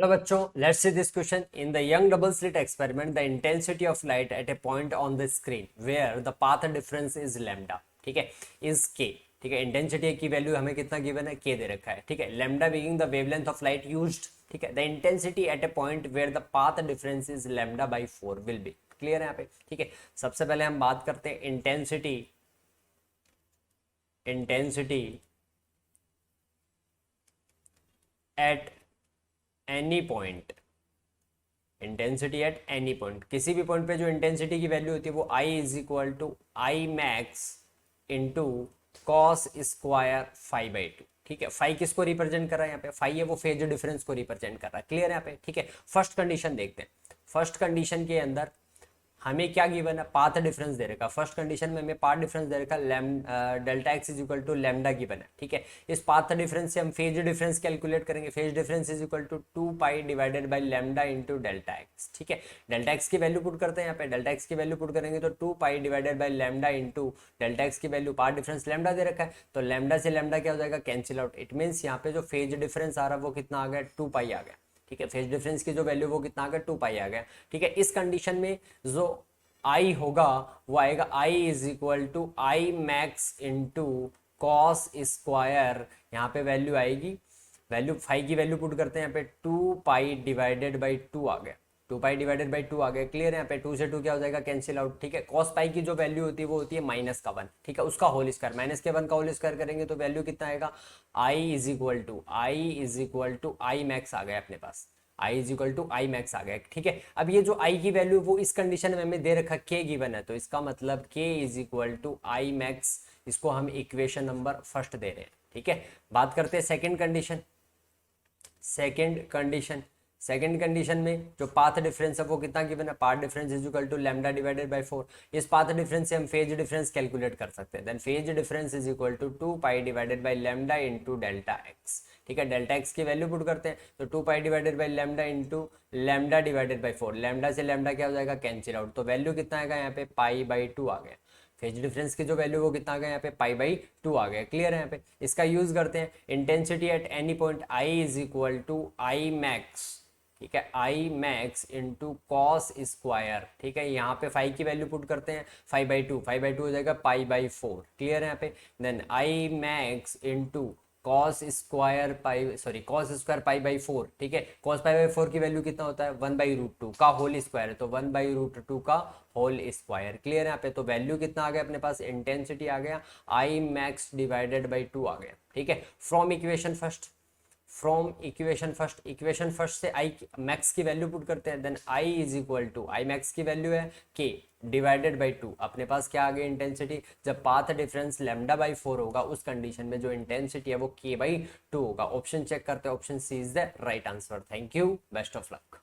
Hello बच्चों, let's see this question. In the Young double slit experiment the intensity of light at a point on the screen where the path difference is lambda. ठीक है, is के. ठीक है, intensity की value हमें कितना given है, के दे रखा है. ठीक है, lambda being the wavelength of light used. ठीक है, the intensity at a point where the path difference is lambda by 4 will be. Clear है यहाँ पे. ठीक है, सबसे पहले हम बात करते हैं intensity. Intensity at any point. Intensity at any point, किसी भी पॉइंट पे जो इंटेंसिटी की वैल्यू होती है वो I is equal to I max into cos square 5/2. ठीक है, फाइव किसको रिप्रेजेंट कर रहा है यहाँ पे, फाइव है वो फेज डिफरेंस को रिप्रेजेंट कर रहा है. क्लियर है यहाँ पे. ठीक है, फर्स्ट कंडीशन देखते हैं. फर्स्ट कंडीशन के अंदर हमें क्या गिवन है, पाथ डिफरेंस दे रखा. फर्स्ट कंडीशन में हमें पाथ डिफरेंस दे रखा delta x is equal to lambda given है. ठीक है, इस पाथ डिफरेंस से हम फेज डिफरेंस कैलकुलेट करेंगे. Phase difference is equal to 2 pi divided by lambda into delta x. ठीक है, डेल्टा एक्स की वैल्यू पुट करते हैं यहाँ पे. डेल्टा एक्स की वैल्यू पुट करेंगे तो 2 pi divided by lambda into delta x की वैल्यू, पाथ डिफरेंस लैम्डा दे रखा है तो लैम्डा से लैम्डा क्या हो जाएगा, कैंसिल आउट. इट मीन्स यहाँ पे जो फेज डिफरेंस आ रहा है वो कितना आ गया, 2 पाई आ गया. ठीक है, फेज डिफरेंस की जो वैल्यू वो कितना आ गया, 2 पाई आ गया. ठीक है, इस कंडीशन में जो आई होगा वो आएगा I is equal to I max into cos square. यहाँ पे वैल्यू आएगी, वैल्यू फाइव की वैल्यू पुट करते हैं यहाँ पे 2 पाई डिवाइडेड बाई 2 आ गया. 2 पाई डिवाइडेड बाई 2 आ गया. क्लियर है, यहाँ पे 2 से 2 क्या हो जाएगा, कैंसिल आउट. ठीक है, कॉस पाई की जो वैल्यू होती है वो होती है माइनस का 1. ठीक है, उसका होल स्क्वायर, माइनस के 1 का होल स्क्वायर करेंगे तो वैल्यू कितना आएगा, I is equal to I max आ गया अपने पास. I is equal to I max आ गया. ठीक है, अब ये जो आई की वैल्यू वो इस कंडीशन में हमें दे रखा के गिवन है तो इसका मतलब के is equal to I max. इसको हम इक्वेशन नंबर फर्स्ट दे रहे हैं. ठीक है, बात करते हैं सेकंड कंडीशन. सेकंड कंडीशन में जो पाथ डिफरेंस है वो कितना गिवन है, path difference is equal to lambda divided by 4. इस पाथ डिफरेंस से हम फेज डिफरेंस कैलकुलेट कर सकते हैं. Then phase difference is equal to 2 pi divided by lambda into delta x. ठीक है, डेल्टा एक्स की वैल्यू पुट करते हैं तो 2 pi divided by lambda into lambda divided by 4. Lambda से लैम्डा क्या हो जाएगा, कैंसिल आउट. तो वैल्यू कितना आएगा यहाँ पे, पाई बाई 2 आ गया. फेज डिफरेंस की जो वैल्यू वो कितना आ गया यहाँ पे, पाई बाई 2 आ गया. क्लियर है, यहाँ पे इसका यूज करते हैं. Intensity at any point I is equal to I max. ठीक है, I max into cos square. ठीक है, यहाँ पे फाइव की वैल्यू पुट करते हैं 5/2 हो जाएगा पाई बाई 4. क्लियर है यहाँ पे. Then I max into cos square pi by 4. ठीक है, कॉस पाई बाई 4 की वैल्यू कितना होता है, 1/√2 का होल स्क्वायर है तो 1/√2 का होल स्क्वायर. क्लियर है यहाँ पे. तो वैल्यू कितना आ गया अपने पास, इंटेंसिटी आ गया आई मैक्स डिवाइडेड बाई 2 आ गया. ठीक है, फ्रॉम इक्वेशन फर्स्ट से आई मैक्स की वैल्यू पुट करते हैं. Then I is equal to, I max की वैल्यू है के डिवाइडेड बाई 2. अपने पास क्या आ गई इंटेंसिटी, जब पाथ डिफरेंस लैम्डा बाई 4 होगा उस कंडीशन में जो इंटेंसिटी है वो के बाई 2 होगा. ऑप्शन चेक करते हैं, option C is the right answer. Thank you, best of luck.